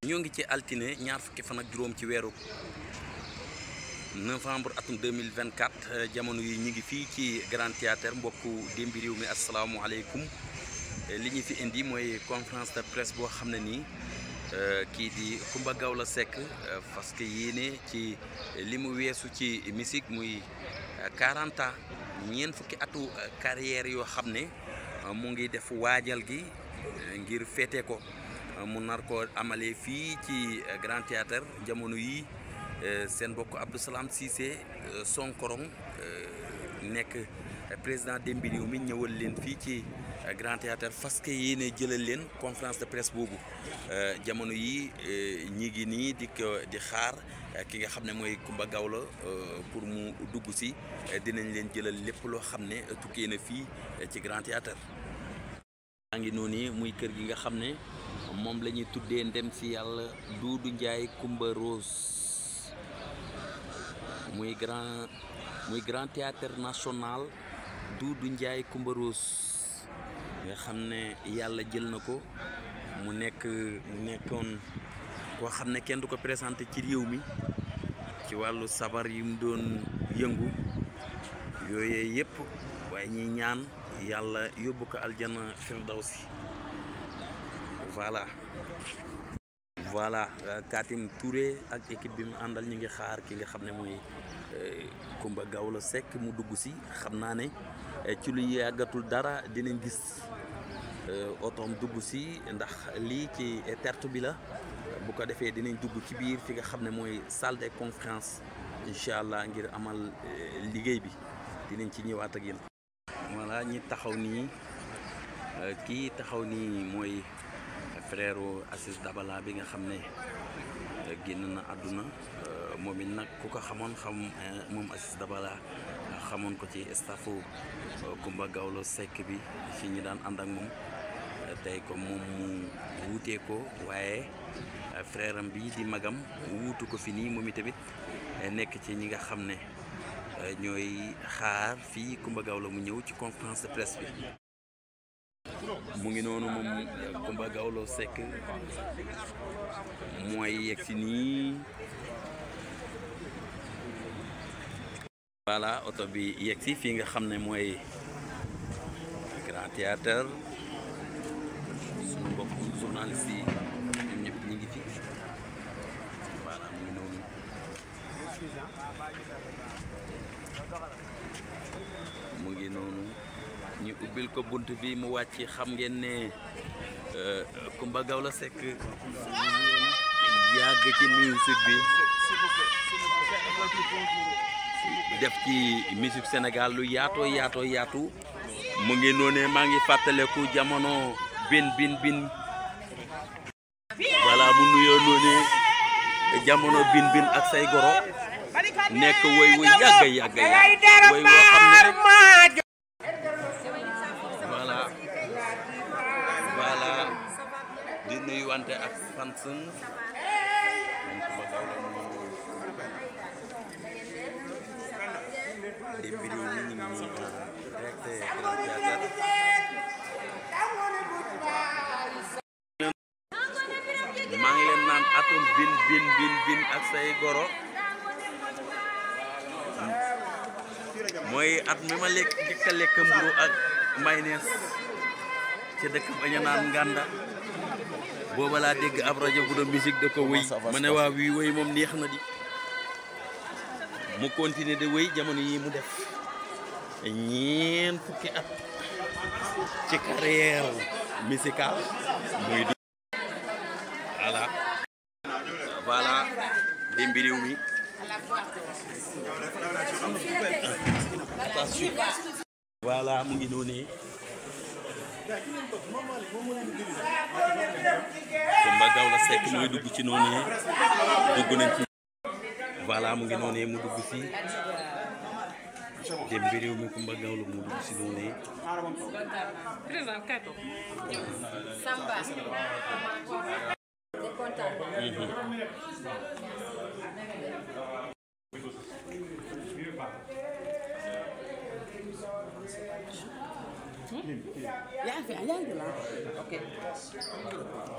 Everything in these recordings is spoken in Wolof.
ñoo ngi ci altine ñaar fukki fan ak juróom ci weeru novembre atum 2024 jamono yi ñu ngi fii ci Grand Théâtre mbokku démbi réew mi asalaamualeykum li ñu fi indi mooy conférence de presse boo xam ne nii kii di Coumba Gawlo Seck parce que yéene ci li mu weesu ci musique muy 40 ans ñeent fukki atu carrière yoo xam ne mu ngi def waajal gi ngir féete ko mu nar ko amalee fii ci Grand Théâtre jamono yi seen bokk Abdou Salam Cissé Sonkorong nekk président démbi réew mi ñëwal leen fii ci Grand Théâtre fas yéene jëlal leen conférence de presse boobu jamono yi ñi ngi nii di xaar ki nga xam ne mooy Coumba Gawlo pour mu dugg si dinañ leen jëlal lépp loo xam ne tukkee na fii ci Grand Théâtre maa ngi noonu muy kër gi nga xam ne moom la ñuy tuddee ndem si yàlla Doudou Ndiaye Coumba Rose muy Grand Théâtre national Doudou Ndiaye Coumba Rose nga xam ne yàlla jël na ko mu nekkoon koo xam ne kenn du ko présenté ci réew mi ci wàllu sabar yi mu doon yëngu yooyu yëpp waaye ñuy ñaan yàlla yóbbu ko aljana firdawsi voilà Katim Touré ak équipe bi mu àndal ñu ngi xaar ki nga xam ne mooy Coumba Gawlo Seck mu dugg si xam naa ne ci lu yàggatul dara dinañ gis otoom dugg si ndax lii ci tertu bi la bu ko defee dinañ dugg ci biir fi nga xam ne mooy salle de conférence incha allah ngir amal liggéey bi dinañ ci ñëwaat ak yéen. voilà ñi taxaw nii kii taxaw nii mooy frère Aziz Dabala bi nga xam ne génn na àdduna moom it nag ku ko xamoon xam moom Aziz Dabala xamoon ko ci staffu Coumba Gawlo Seck bi fi ñu daan ànd ak moom tey ko moom mu wuutee ko waaye frère am bi di magam wuutu ko fi nii moom itamit nekk ci ñi nga xam ne ñooy xaar fii Coumba Gawlo mu ñëw ci conférence de presse bi mu ngi noonu moom Coumba Gawlo Seck mooy yegg si nii voilà oto bi yegg si fii nga xam ne mooy Grand Théâtre suñu mbokk journaliste yi ñoom ñëpp ñu ngi fi voilà mu ngi noonu mu ngi noonu ñu ubbil ko bunt bi mu wàcc xam ngeen ne Coumba Gawlo Seck yàgg ci musique bi def ci musique Sénégal lu yaatu mu ngi noonee maa ngi fàttaleku jamono bin voilà mu nuyoo noonee jamono bin ak say goro nekk woy wu yàgg woy woo xam ne voilà di nuyu wante ak fansam démbi réew mi ñu ngi direct Grand Théâtre maa ngi leen naan atum bin ak say goro mooy at mi ma njëkk a lekk mburu ak mayonnaise ca dëkk ba ñu naan Nganda booba laa dégg ab rajo bu doon musique da ko wéy ma ne waa wii wéy moom neex na di mu continuer de wéy jamono yi mu def ñeent fukki at ci carrière musicale muy di voilà démbi réew mi voilà mu ngi noonu Coumba Gawlo Seck mooy dugg ci noonu dugg nañ ci voilà mu ngi noonu mu dugg si démbi réew mi Coumba Gawlo mu dugg si noonu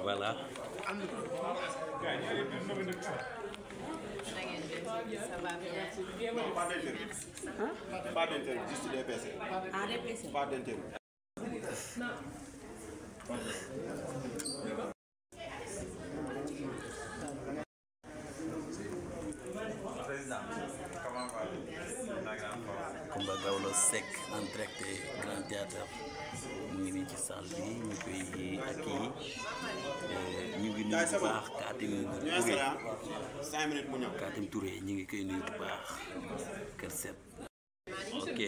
voilà Ça va bien. Non, pas d'interview. Hein? Pas d'interview, juste des PC. Ah, des PC. Pas d'interview. Non. Coumba Gawlo Seck en direct Grand Théâtre mu ngi nii ci salle bi ñu koy accueillir ñu ngi nuyu bu baax Katim Touré ñu ngi koy nuyu bu baax Kër Set ok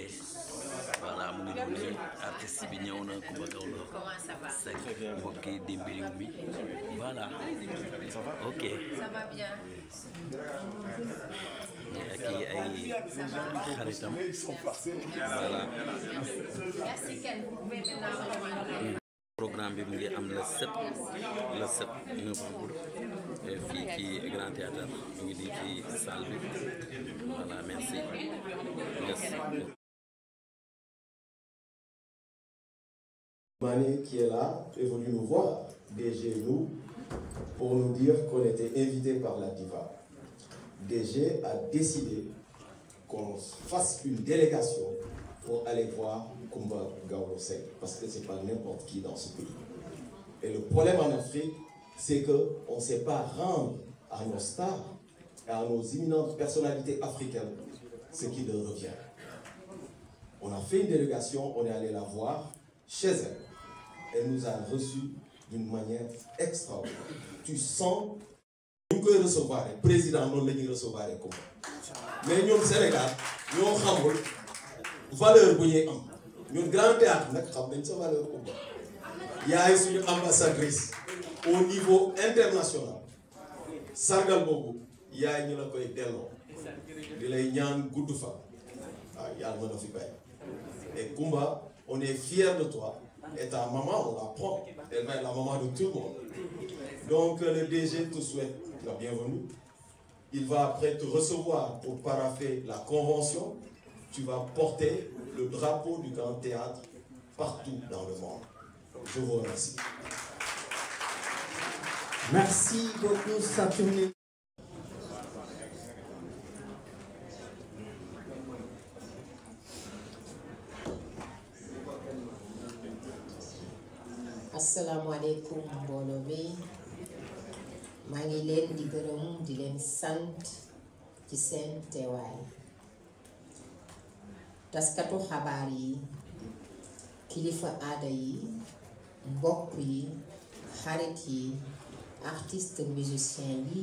voilà mu ngi noonu artiste bi ñëw na Coumba Gawlo Seck mbokki Demby Réew mi voilà ok ak ay xaritam voilà programme bi mu ngi am le 7 novembre fii ci Grand Théâtre mu ngi nii ci salle bi voilà merci. Mané qui est là est venu nous voir, DG nous, pour nous dire qu'on était invité par la diva. DG a décidé qu'on fasse une délégation pour aller voir Coumba Gawlo Seck, parce que c'est pas n'importe qui dans ce pays. Et le problème en Afrique, c'est qu'on ne sait pas rendre à nos stars et à nos imminentes personnalités africaines ce qui leur revient. On a fait une délégation, on est allé la voir chez elle. Elle nous a reçus d'une manière extraordinaire. Tu sens ñu koy recevoir président noonu la ñuy recevoir Coumba mais ñun Sénégal ñoo xamul valeur bu ñuy am ñun Grand Théâtre nag xam nañ sa valeur Coumba yaay suñu ambassadrice au niveau international sargal boobu yaay ñu la koy delloo di lay ñaan gudd fa waaw yàlla mën na fi bay et Coumba on est fiers de toi et ta maman on la prend elle va être la maman de tout le monde donc le DG te souhaite la bienvenue. Il va après te recevoir pour parapher la convention. Tu vas porter le drapeau du Grand Théâtre partout dans le monde. Je vous remercie. Merci beaucoup, Saturne. Assalamu alaikum mbooloo mi maa ngi leen di gërëm di leen sant ci seen teewaay taskatu xabaar yi kilifa aada yi mbokk yi xarit yi artiste musicien yi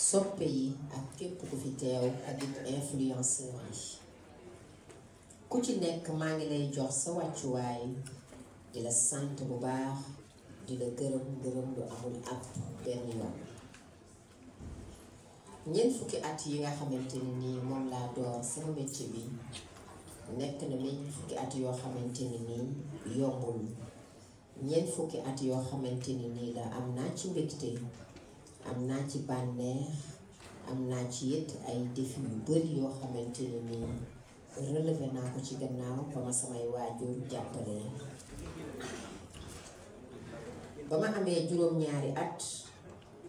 soppe yi ak képp ku fi teew ak influenceur yi ku ci nekk maa ngi lay jox sa wàccuwaay di la sant bu baax di la gërëm lu amul ab benn yoon ñeent fukki at yi nga xamante ni nii moom laa door sama métier bi nekk na ñeent fukki at yoo xamante ni nii yombul ñeent fukki at yoo xamante ni nii la am naa ci mbégte am naa ci bànneex am naa ci it ay défi yu bari yoo xamante ni nii relevé naa ko ci gannaaw ba ma samay waajur jàppale ba ma amee juróom-ñaari at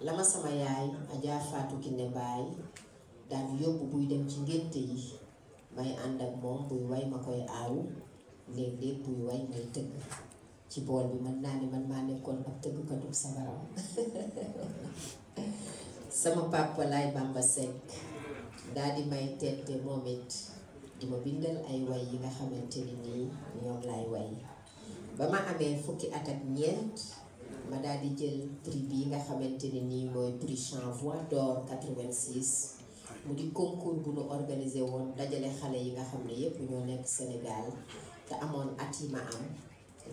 la ma sama yaay Adja Fatou Kiné Mbaye daan yóbbu buy dem ci ngénte yi may ànd ak moom buy way ma koy aawu léeg-léeg buy way may tëgg ci bool bi mën naa ni man maa nekkoon ab tëggkatub sabaram sama papa Laay Bamba Seck daal di may tette moom it di ma bindal ay way yi nga xamante ni nii ñoom laay way ba ma amee fukki at ak ñeent ma daal di jël prix bi nga xamante ni nii mooy prix Chanvoix d'or 86 mu di concours bu nu organisé woon dajale xale yi nga xam ne yépp ñoo nekk Sénégal te amoon at yi ma am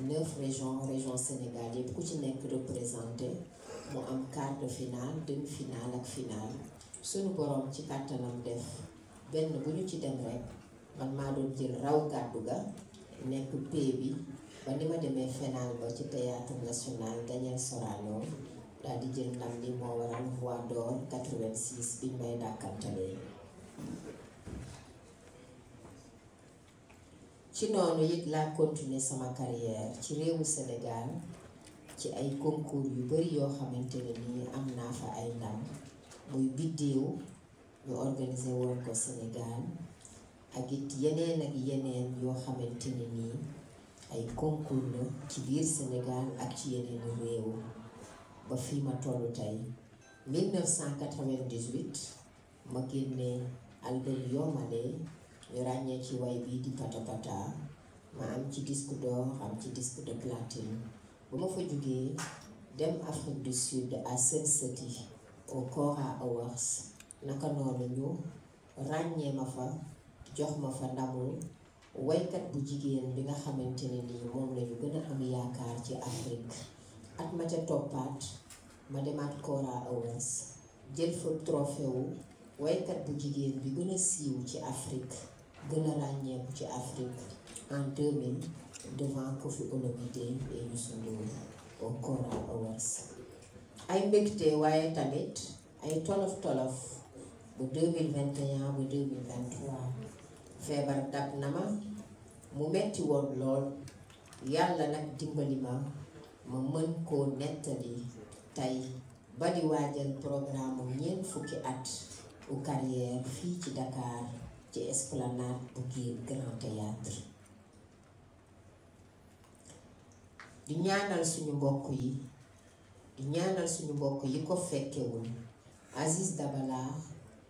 9 régions Sénégal yépp ku ci nekk représenté mu am quart de finale demi-finale ak finale suñu boroom ci kàttanam def benn bu ñu ci dem rek man maa doon jël raw gàddu ga nekk P bi ba ni ma demee final ba ci théâtre national Daniel Sorano daal di jël ndam li moo waral Voix d'or 86 biñ may dàkkantalee ci noonu it laa continuer sama carrière ci réewu Sénégal ci ay concours yu bari yoo xamante ne nii am naa fa ay ndam muy biddéew ñu organiser woon ko Sénégal ak it yeneen yoo xamante ne nii ay concours la ci biir Sénégal ak ci yeneen réew ba fii ma tollu tey 1998 ma génne album Yoomale ñu ràññee ci way bii di Pata Pata ma am ci disque d'or am ci disque de platine bu ma fa jógee dem Afrique du Sud à Sun-City au Kora Awards naka noonu ñu ràññee ma fa jox ma fa ndamu waykat bu jigéen bi nga xamante ne nii moom lañu gën a am yaakaar ci Afrique at ma ca toppaat ma demaat Kora Awards jël fa trophée wu waykat bu jigéen bi gën a siiw ci Afrique gën a ràññeeku ci Afrique en 2000 devant Koffi Olomide et Youssou Ndour au Kora Awards ay mbégte waaye tamit ay tolof bu 2021 bu 2023 feebar dab na ma mu metti woon lool yàlla nag dimbali ma mën koo nettali tey ba di waajal programme ñeent fukki at u carrière fii ci Dakar ci Esplanade bu Grand Théâtre di ñaanal suñu mbokk yi ko fekkewul Aziz Dabala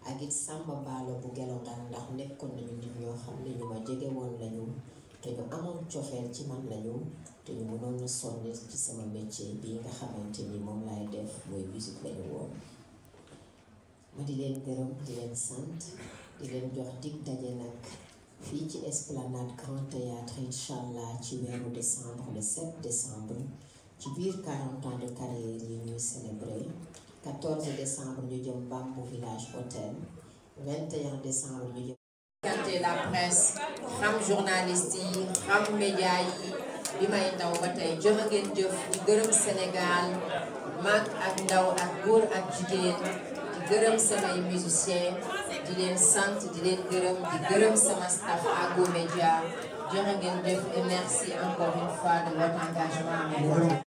ak it Samba Balo bu Gelongal ndax nekkoon nañu nit ñoo xam ne ñu ma jege woon lañu te ñu amoon cofeel ci man lañu te ñu mënoon na sonn ci sama métier bii nga xamante ni moom laay def mooy musique lañu woon ma di leen gërëm di leen sant di leen jox dig daje nag fii ci Esplanade Grand Théâtre inchallah ci weeru décembre le 7 décembre ci biir 40 ans de carrière yi ñuy célébrer 14 décembre ñu jëm Bambou Village Hôtel 21 décembre ñu jëm qualité la presse xam journaliste yi xam média yi bi may ndaw ba tey jërë ngeen jëf di gërëm Sénégal mag ak ndaw ak góor ak jigéen di gërëm samay musicien di leen sant di leen gërëm di gërëm sama staff Ago Média jërë ngeen jëf et merci encore une fois de votre engagement.